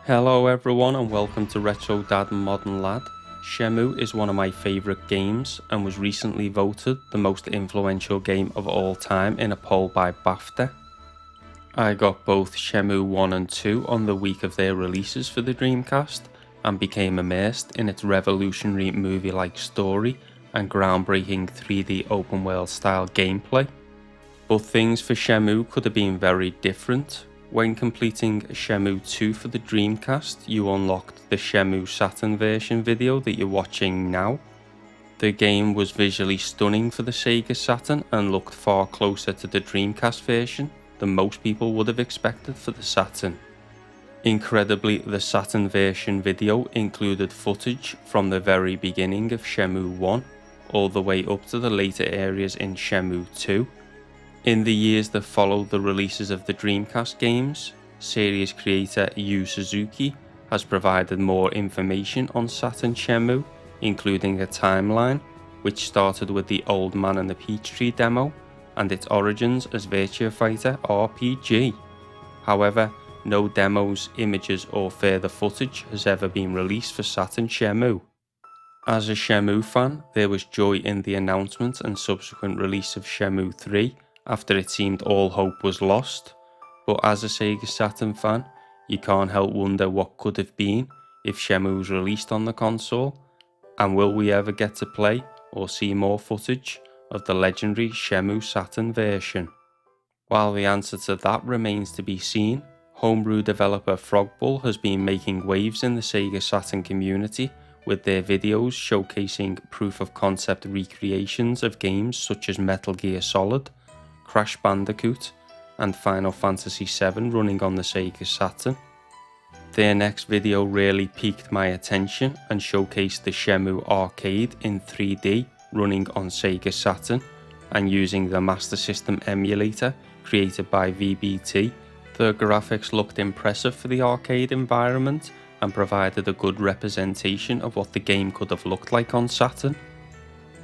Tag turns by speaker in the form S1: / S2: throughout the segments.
S1: Hello everyone and welcome to Retro Dad and Modern Lad. Shenmue is one of my favourite games and was recently voted the most influential game of all time in a poll by BAFTA. I got both Shenmue 1 and 2 on the week of their releases for the Dreamcast and became immersed in its revolutionary movie-like story and groundbreaking 3D open world style gameplay. But things for Shenmue could have been very different. When completing Shenmue 2 for the Dreamcast, you unlocked the Shenmue Saturn version video that you're watching now. The game was visually stunning for the Sega Saturn and looked far closer to the Dreamcast version than most people would have expected for the Saturn. Incredibly, the Saturn version video included footage from the very beginning of Shenmue 1 all the way up to the later areas in Shenmue 2. In the years that followed the releases of the Dreamcast games, series creator Yu Suzuki has provided more information on Saturn Shenmue, including a timeline, which started with the Old Man and the Peach Tree demo, and its origins as Virtua Fighter RPG. However, no demos, images or further footage has ever been released for Saturn Shenmue. As a Shenmue fan, there was joy in the announcement and subsequent release of Shenmue 3, after it seemed all hope was lost, but as a Sega Saturn fan, you can't help wonder what could have been if Shenmue was released on the console, and will we ever get to play or see more footage of the legendary Shenmue Saturn version? While the answer to that remains to be seen, homebrew developer Frogbull has been making waves in the Sega Saturn community with their videos showcasing proof of concept recreations of games such as Metal Gear Solid, Crash Bandicoot and Final Fantasy VII running on the Sega Saturn. Their next video really piqued my attention and showcased the Shenmue arcade in 3D running on Sega Saturn and using the Master System emulator created by VBt. The graphics looked impressive for the arcade environment and provided a good representation of what the game could have looked like on Saturn.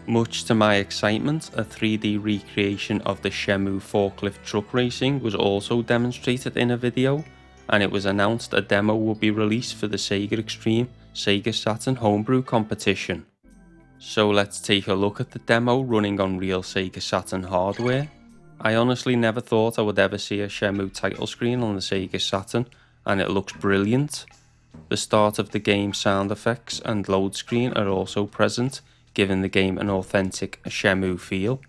S1: Much to my excitement, a 3D recreation of the Shenmue Forklift Truck Racing was also demonstrated in a video, and it was announced a demo will be released for the Sega Extreme Sega Saturn Homebrew competition. So let's take a look at the demo running on real Sega Saturn hardware. I honestly never thought I would ever see a Shenmue title screen on the Sega Saturn, and it looks brilliant. The start of the game sound effects and load screen are also present, giving the game an authentic Shenmue feel.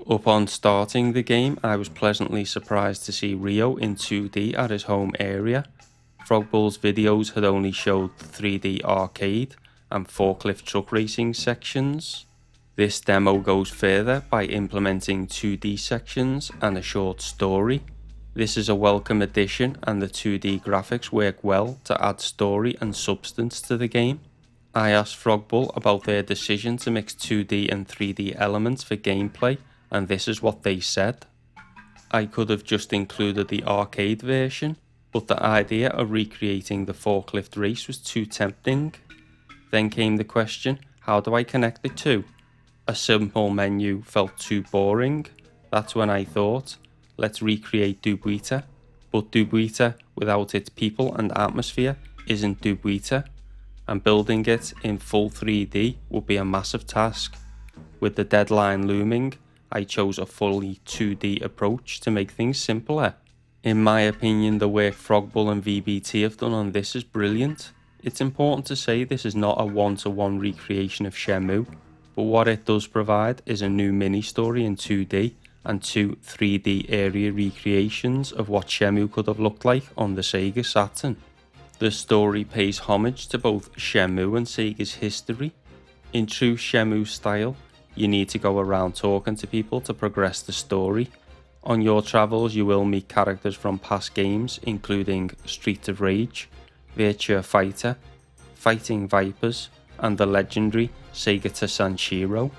S1: Upon starting the game, I was pleasantly surprised to see Ryo in 2D at his home area. Frogbull's videos had only showed the 3D arcade and forklift truck racing sections. This demo goes further by implementing 2D sections and a short story. This is a welcome addition and the 2D graphics work well to add story and substance to the game. I asked Frogbull about their decision to mix 2D and 3D elements for gameplay, and this is what they said. I could have just included the arcade version, but the idea of recreating the forklift race was too tempting. Then came the question, how do I connect the two? A simple menu felt too boring. That's when I thought, let's recreate Dubuita, but Dubuita without its people and atmosphere isn't Dubuita, and building it in full 3D would be a massive task. With the deadline looming, I chose a fully 2D approach to make things simpler. In my opinion, the work Frogbull and VBt have done on this is brilliant. It's important to say this is not a one-to-one recreation of Shenmue, but what it does provide is a new mini-story in 2D and two 3D area recreations of what Shenmue could have looked like on the Sega Saturn. The story pays homage to both Shenmue and Sega's history. In true Shenmue style, you need to go around talking to people to progress the story. On your travels, you will meet characters from past games, including Streets of Rage, Virtua Fighter, Fighting Vipers, and the legendary Segata Sanshiro.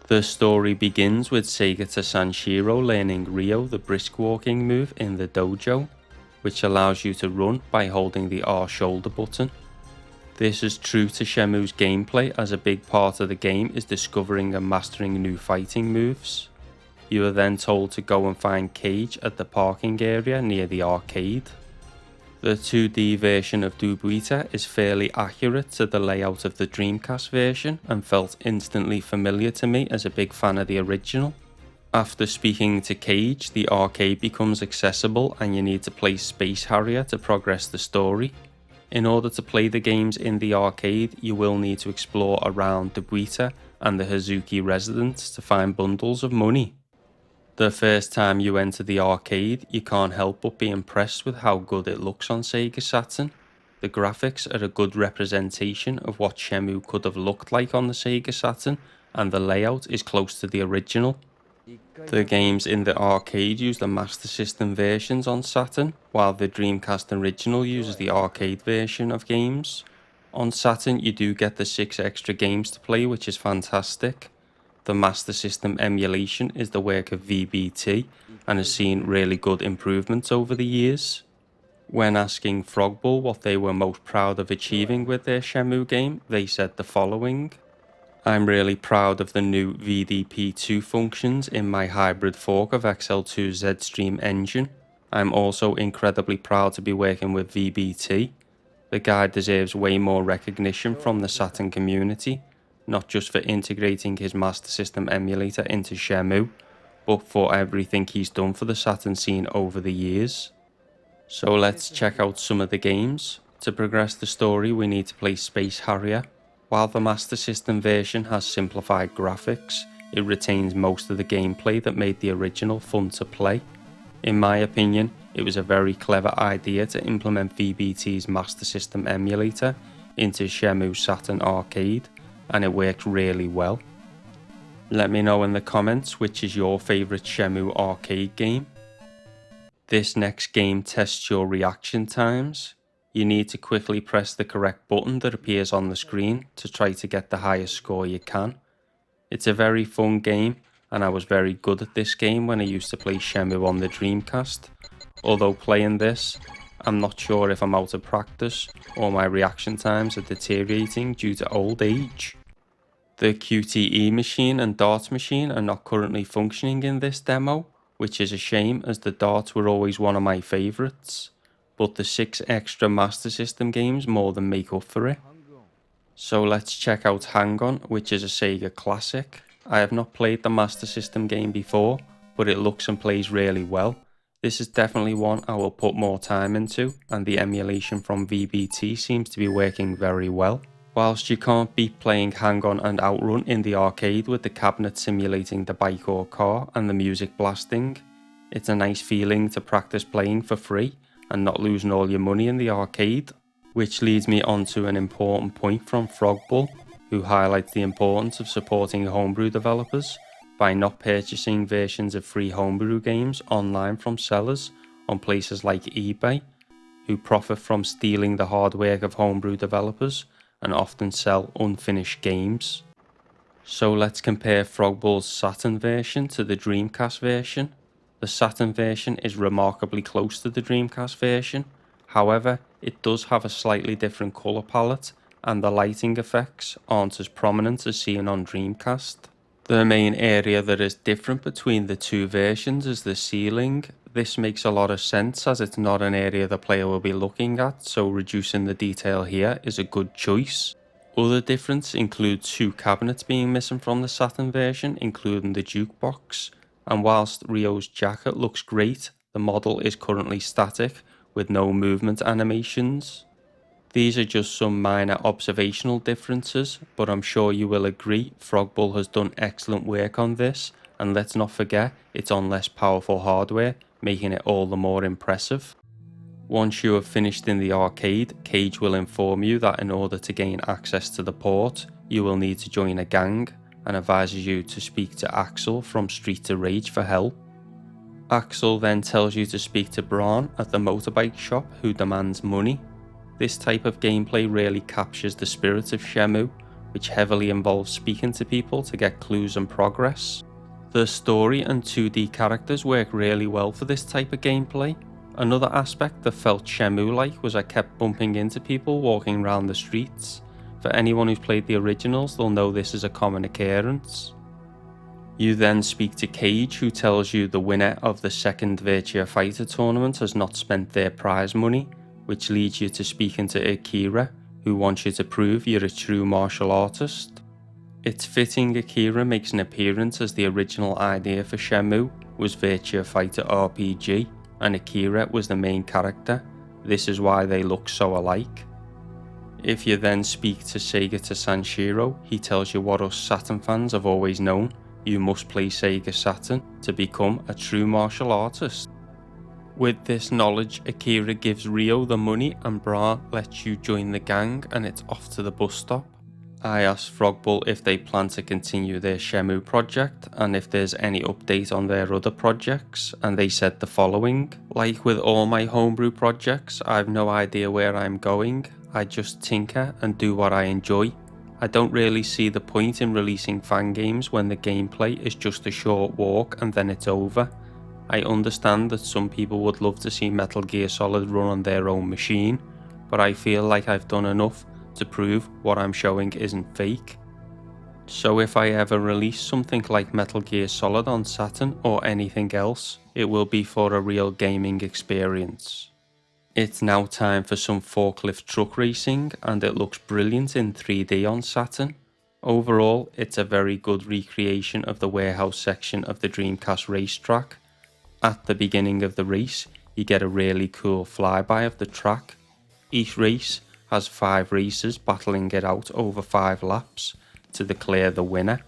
S1: The story begins with Segata Sanshiro learning Ryo the brisk walking move in the dojo, which allows you to run by holding the R shoulder button. This is true to Shenmue's gameplay, as a big part of the game is discovering and mastering new fighting moves. You are then told to go and find Cage at the parking area near the arcade. The 2D version of VBt is fairly accurate to the layout of the Dreamcast version and felt instantly familiar to me as a big fan of the original. After speaking to Cage, the arcade becomes accessible and you need to play Space Harrier to progress the story. In order to play the games in the arcade, you will need to explore around VBt and the Hazuki residence to find bundles of money. The first time you enter the arcade, you can't help but be impressed with how good it looks on Sega Saturn. The graphics are a good representation of what Shenmue could have looked like on the Sega Saturn, and the layout is close to the original. The games in the arcade use the Master System versions on Saturn, while the Dreamcast original uses the arcade version of games. On Saturn you do get the 6 extra games to play, which is fantastic. The Master System emulation is the work of VBt and has seen really good improvements over the years. When asking Frogbull what they were most proud of achieving with their Shenmue game, they said the following: "I'm really proud of the new VDP2 functions in my hybrid fork of XL2 Z-Stream engine. I'm also incredibly proud to be working with VBt. The guy deserves way more recognition from the Saturn community, not just for integrating his Master System emulator into Shenmue, but for everything he's done for the Saturn scene over the years." So let's check out some of the games. To progress the story, we need to play Space Harrier. While the Master System version has simplified graphics, it retains most of the gameplay that made the original fun to play. In my opinion, it was a very clever idea to implement VBt's Master System emulator into Shenmue Saturn Arcade, and it worked really well. Let me know in the comments which is your favourite Shenmue arcade game. This next game tests your reaction times. You need to quickly press the correct button that appears on the screen to try to get the highest score you can. It's a very fun game, and I was very good at this game when I used to play Shenmue on the Dreamcast. Although playing this, I'm not sure if I'm out of practice or my reaction times are deteriorating due to old age. The QTE machine and darts machine are not currently functioning in this demo, which is a shame as the darts were always one of my favourites, but the 6 extra Master System games more than make up for it. So let's check out Hang On, which is a Sega classic. I have not played the Master System game before, but it looks and plays really well. This is definitely one I will put more time into, and the emulation from VBt seems to be working very well. Whilst you can't beat playing Hang On and Outrun in the arcade with the cabinet simulating the bike or car and the music blasting, it's a nice feeling to practice playing for free and not losing all your money in the arcade. Which leads me on to an important point from Frogbull, who highlights the importance of supporting homebrew developers by not purchasing versions of free homebrew games online from sellers on places like eBay, who profit from stealing the hard work of homebrew developers and often sell unfinished games. So let's compare Frogbull's Saturn version to the Dreamcast version. The Saturn version is remarkably close to the Dreamcast version, however it does have a slightly different colour palette and the lighting effects aren't as prominent as seen on Dreamcast. The main area that is different between the two versions is the ceiling. This makes a lot of sense as it's not an area the player will be looking at, so reducing the detail here is a good choice. Other difference includes 2 cabinets being missing from the Saturn version, including the jukebox, and whilst Ryo's jacket looks great, the model is currently static with no movement animations. These are just some minor observational differences, but I'm sure you will agree Frogbull has done excellent work on this, and let's not forget it's on less powerful hardware, making it all the more impressive. Once you have finished in the arcade, Cage will inform you that in order to gain access to the port, you will need to join a gang, and advises you to speak to Axel from Street to Rage for help. Axel then tells you to speak to Braun at the motorbike shop, who demands money. This type of gameplay really captures the spirit of Shenmue, which heavily involves speaking to people to get clues and progress. The story and 2D characters work really well for this type of gameplay. Another aspect that felt Shenmue-like was I kept bumping into people walking around the streets. For anyone who's played the originals, they'll know this is a common occurrence. You then speak to Cage, who tells you the winner of the second Virtua Fighter tournament has not spent their prize money, which leads you to speaking to Akira, who wants you to prove you're a true martial artist. It's fitting Akira makes an appearance, as the original idea for Shenmue was Virtua Fighter RPG, and Akira was the main character. This is why they look so alike. If you then speak to Sega to Sanshiro, he tells you what us Saturn fans have always known: you must play Sega Saturn to become a true martial artist. With this knowledge, Akira gives Ryo the money and Bra lets you join the gang, and it's off to the bus stop. I asked Frogbull if they plan to continue their Shenmue project and if there's any update on their other projects, and they said the following: "Like with all my homebrew projects, I've no idea where I'm going. I just tinker and do what I enjoy. I don't really see the point in releasing fan games when the gameplay is just a short walk and then it's over. I understand that some people would love to see Metal Gear Solid run on their own machine, but I feel like I've done enough to prove what I'm showing isn't fake. So if I ever release something like Metal Gear Solid on Saturn or anything else, it will be for a real gaming experience." It's now time for some Forklift Truck Racing, and it looks brilliant in 3D on Saturn. Overall, it's a very good recreation of the warehouse section of the Dreamcast racetrack. At the beginning of the race, you get a really cool flyby of the track. Each race has 5 racers battling it out over 5 laps to declare the winner.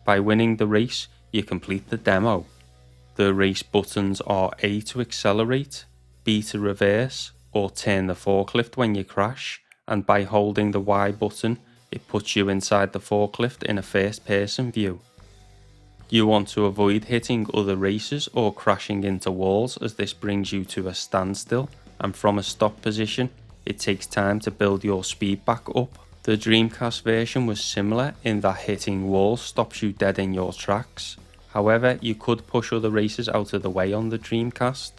S1: By winning the race, you complete the demo. The race buttons are A to accelerate, B to reverse or turn the forklift when you crash, and by holding the Y button, it puts you inside the forklift in a first person view. You want to avoid hitting other racers or crashing into walls, as this brings you to a standstill, and from a stop position, it takes time to build your speed back up. The Dreamcast version was similar in that hitting walls stops you dead in your tracks. However, you could push other racers out of the way on the Dreamcast.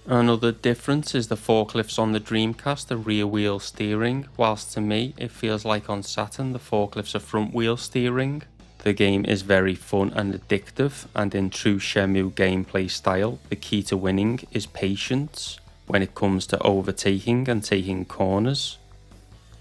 S1: Another difference is the forklifts on the Dreamcast are rear wheel steering, whilst to me it feels like on Saturn the forklifts are front wheel steering. The game is very fun and addictive, and in true Shenmue gameplay style, the key to winning is patience when it comes to overtaking and taking corners.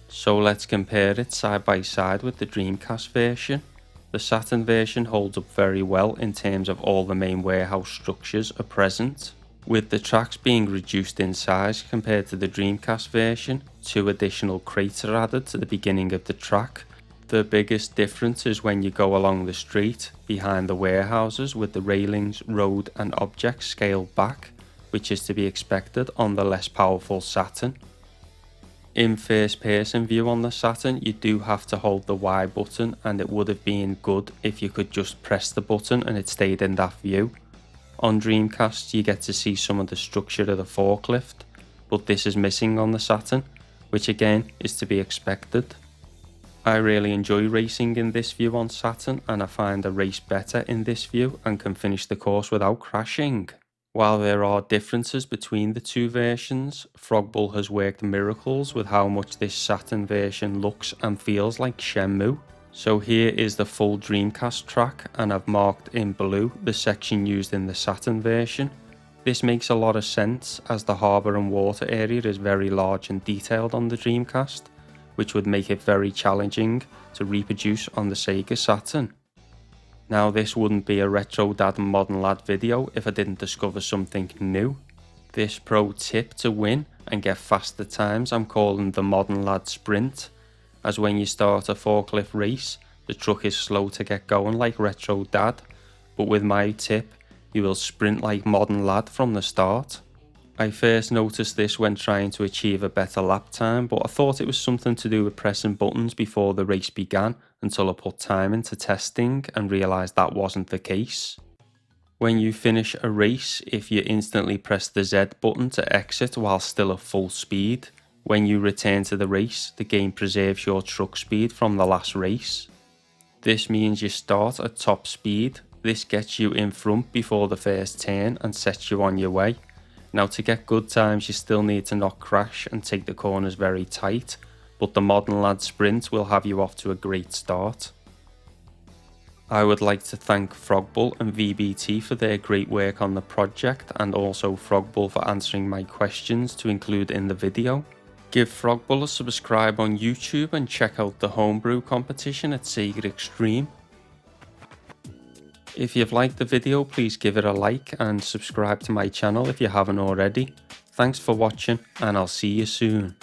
S1: So let's compare it side by side with the Dreamcast version. The Saturn version holds up very well in terms of all the main warehouse structures are present, with the tracks being reduced in size compared to the Dreamcast version. 2 additional crates are added to the beginning of the track. The biggest difference is when you go along the street behind the warehouses, with the railings, road and objects scaled back, which is to be expected on the less powerful Saturn. In first person view on the Saturn, you do have to hold the Y button, and it would have been good if you could just press the button and it stayed in that view. On Dreamcast you get to see some of the structure of the forklift, but this is missing on the Saturn, which again is to be expected. I really enjoy racing in this view on Saturn, and I find a race better in this view and can finish the course without crashing. While there are differences between the 2 versions, Frogbull has worked miracles with how much this Saturn version looks and feels like Shenmue. So here is the full Dreamcast track, and I've marked in blue the section used in the Saturn version. This makes a lot of sense, as the harbour and water area is very large and detailed on the Dreamcast, which would make it very challenging to reproduce on the Sega Saturn. Now, this wouldn't be a Retro Dad and Modern Lad video if I didn't discover something new. This pro tip to win and get faster times I'm calling the Modern Lad Sprint, as when you start a forklift race, the truck is slow to get going like Retro Dad, but with my tip, you will sprint like Modern Lad from the start. I first noticed this when trying to achieve a better lap time, but I thought it was something to do with pressing buttons before the race began, until I put time into testing and realised that wasn't the case. When you finish a race, if you instantly press the Z button to exit while still at full speed, when you return to the race, the game preserves your truck speed from the last race. This means you start at top speed. This gets you in front before the first turn and sets you on your way. Now, to get good times you still need to not crash and take the corners very tight, but the Modern Lad Sprint will have you off to a great start. I would like to thank Frogbull and VBt for their great work on the project, and also Frogbull for answering my questions to include in the video. Give Frogbull a subscribe on YouTube and check out the Homebrew competition at Sega Extreme. If you've liked the video, please give it a like and subscribe to my channel if you haven't already. Thanks for watching, and I'll see you soon.